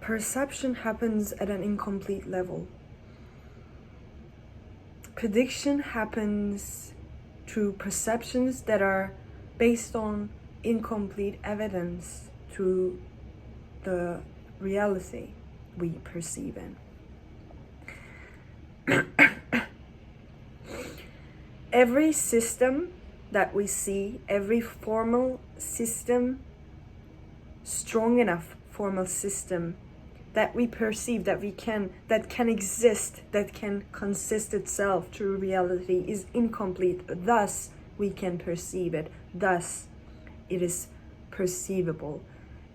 perception happens at an incomplete level. Prediction happens through perceptions that are based on incomplete evidence through the reality we perceive in. Every system that we see, every formal system, strong enough formal system that we perceive, that can exist, that can consist itself through reality is incomplete. Thus, we can perceive it. Thus, it is perceivable.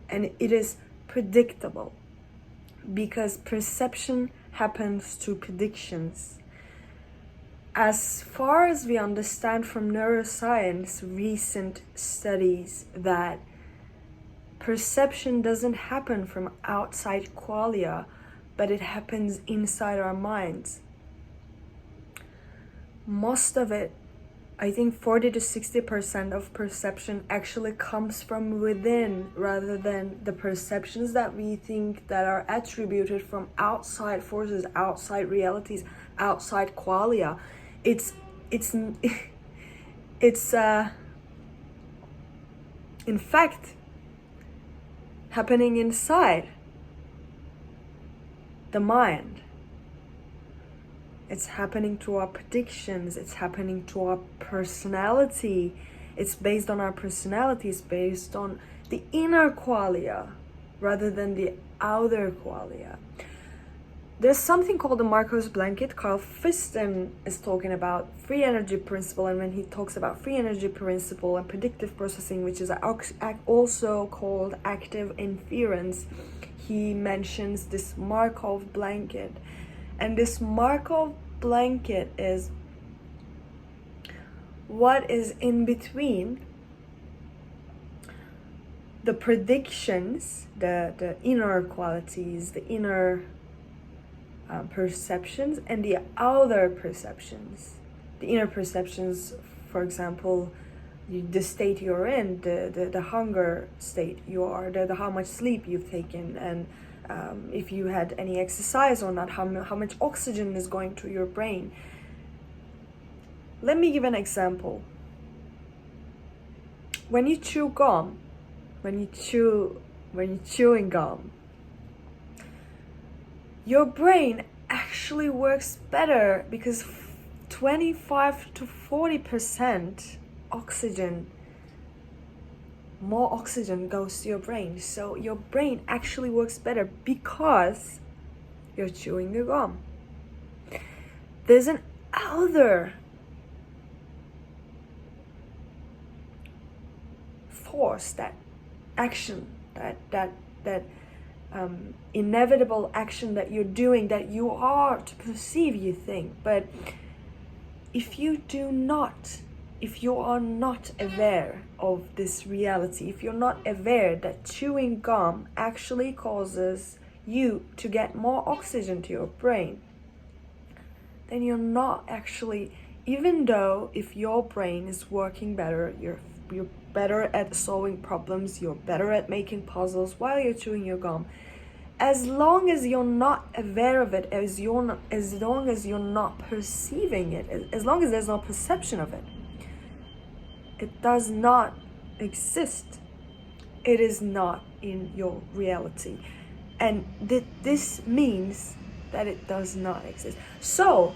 And it is predictable. Because perception happens to predictions. As far as we understand from neuroscience, recent studies, that perception doesn't happen from outside qualia, but it happens inside our minds. Most of it, I think 40 to 60% of perception actually comes from within, rather than the perceptions that we think that are attributed from outside forces, outside realities, outside qualia. It's in fact happening inside the mind. It's happening to our predictions. It's happening to our personality. It's based on our personality. It's based on the inner qualia rather than the outer qualia. There's something called the Marcos blanket. Carl Friston is talking about free energy principle, and when he talks about free energy principle and predictive processing, which is also called active inference, he mentions this Markov blanket. And this Markov blanket is what is in between the predictions, the inner qualities, the inner perceptions, and the outer perceptions. The inner perceptions, for example, the state you're in, the hunger state you are, the how much sleep you've taken, and if you had any exercise or not, how much oxygen is going to your brain. Let me give an example. When you chew gum, when you're chewing gum, your brain actually works better because 25 to 40% more oxygen goes to your brain. So your brain actually works better because you're chewing the gum. There's an outer force, that action, that inevitable action that you're doing, that you are to perceive, you think. But if you are not aware of this reality, if you're not aware that chewing gum actually causes you to get more oxygen to your brain, then you're not actually, even though if your brain is working better, you're better at solving problems, you're better at making puzzles while you're chewing your gum, as long as you're not aware of it, as long as you're not perceiving it, as long as there's no perception of it, it does not exist. It is not in your reality. And this means that it does not exist. So,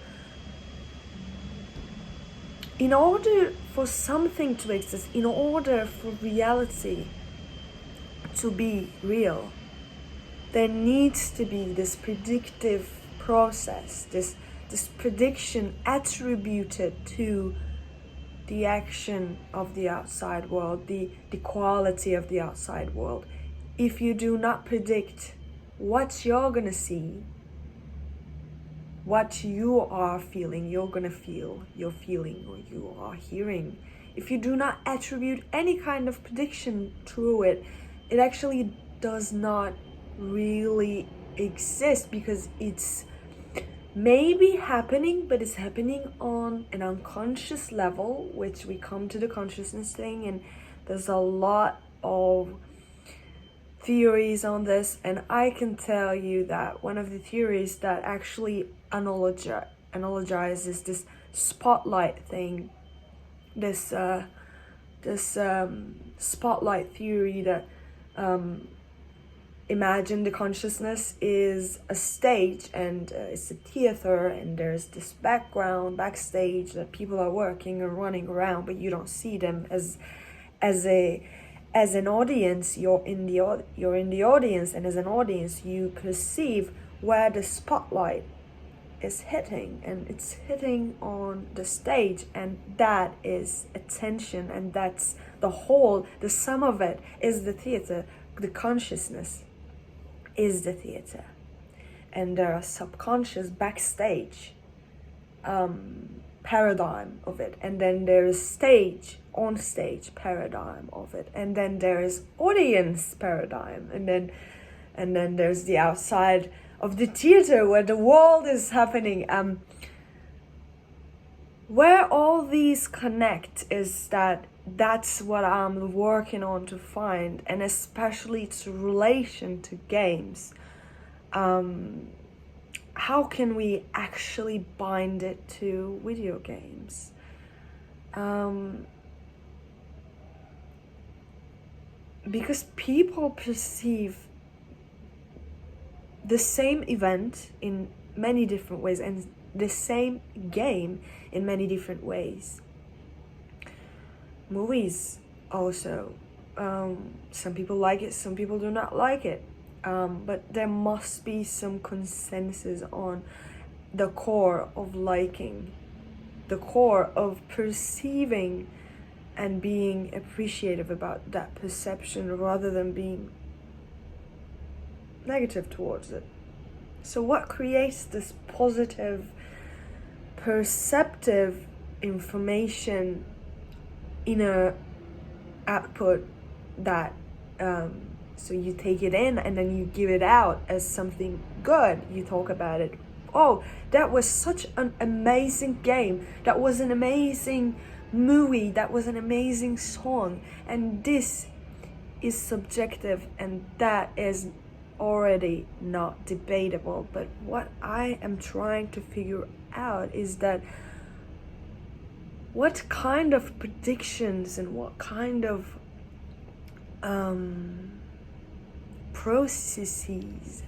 in order for something to exist, in order for reality to be real, there needs to be this predictive process, this prediction attributed to the action of the outside world, the quality of the outside world. If you do not predict what you're gonna see, what you are feeling, you're gonna feel, you're feeling, or you are hearing. If you do not attribute any kind of prediction to it, it actually does not really exist, because it's maybe happening, but it's happening on an unconscious level, which we come to the consciousness thing, and there's a lot of theories on this, and I can tell you that one of the theories that actually analogizes this spotlight thing, this spotlight theory that imagine the consciousness is a stage, and it's a theater, and there's this backstage that people are working and running around, but you don't see them as an audience. You're in the audience, and as an audience you perceive where the spotlight is hitting, and it's hitting on the stage, and that is attention, and that's the sum of it is the theater. The consciousness is the theater, and there are subconscious backstage paradigm of it, and then there is on stage paradigm of it, and then there is audience paradigm, and then there's the outside of the theater where the world is happening. Where all these connect is that's what I'm working on to find, and especially its relation to games. How can we actually bind it to video games? Because people perceive the same event in many different ways, and the same game in many different ways. Movies also, some people like it, some people do not like it, but there must be some consensus on the core of liking, the core of perceiving and being appreciative about that perception, rather than being negative towards it. So what creates this positive perceptive information inner output that so you take it in and then you give it out as something good? You talk about it, oh, that was such an amazing game, that was an amazing movie, that was an amazing song, and this is subjective, and that is already not debatable. But what I am trying to figure out is that what kind of predictions and what kind of processes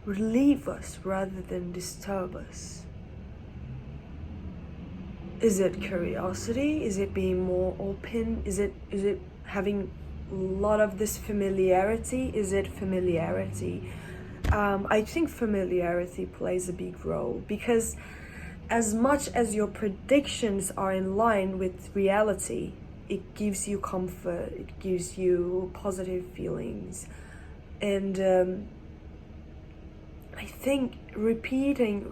relieve us rather than disturb us. Is it curiosity? Is it being more open? Is it having a lot of this familiarity? Is it familiarity? I think familiarity plays a big role, because as much as your predictions are in line with reality, it gives you comfort, it gives you positive feelings. And I think repeating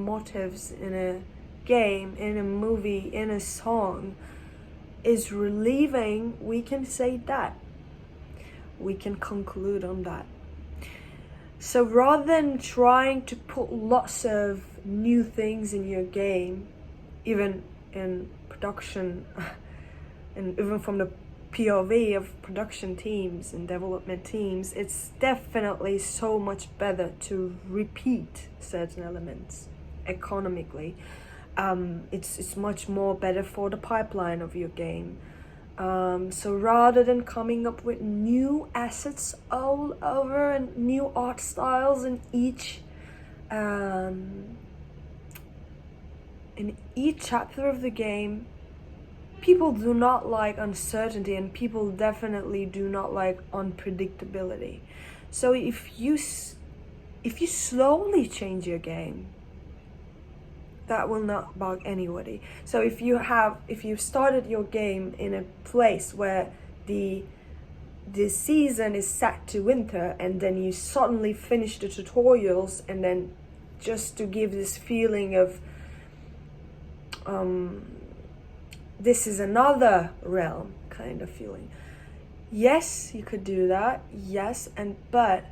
motives in a game, in a movie, in a song is relieving. We can say that. We can conclude on that. So rather than trying to put lots of new things in your game, even in production, and even from the POV of production teams and development teams, it's definitely so much better to repeat certain elements economically. It's much more better for the pipeline of your game. So rather than coming up with new assets all over and new art styles in each chapter of the game, people do not like uncertainty, and people definitely do not like unpredictability. So if you slowly change your game, that will not bug anybody. So if you started your game in a place where the season is set to winter, and then you suddenly finish the tutorials, and then just to give this feeling of this is another realm kind of feeling. Yes, you could do that. Yes, but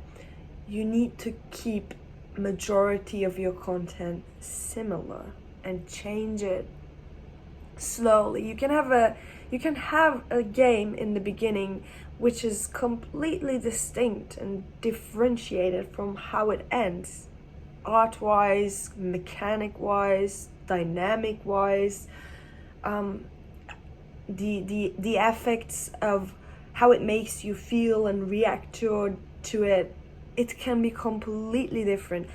you need to keep majority of your content similar and change it slowly. You can have a game in the beginning which is completely distinct and differentiated from how it ends, art-wise, mechanic-wise, dynamic-wise, the effects of how it makes you feel and react to it, it can be completely different.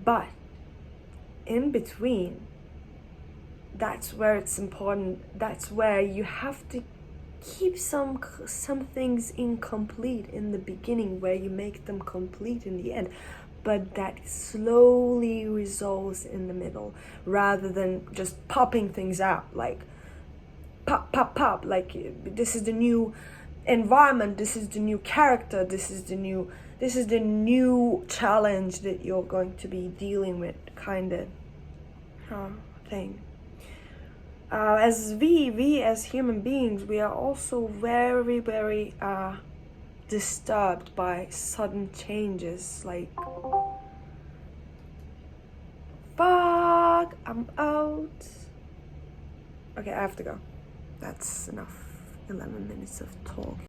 But in between, that's where it's important. That's where you have to keep some things incomplete in the beginning, where you make them complete in the end, but that slowly resolves in the middle, rather than just popping things out, like pop, like this is the new environment, this is the new character, this is the new challenge that you're going to be dealing with, kind of thing. As we as human beings, we are also very, very disturbed by sudden changes, like, fuck, I'm out. Okay, I have to go. That's enough. 11 minutes of talk.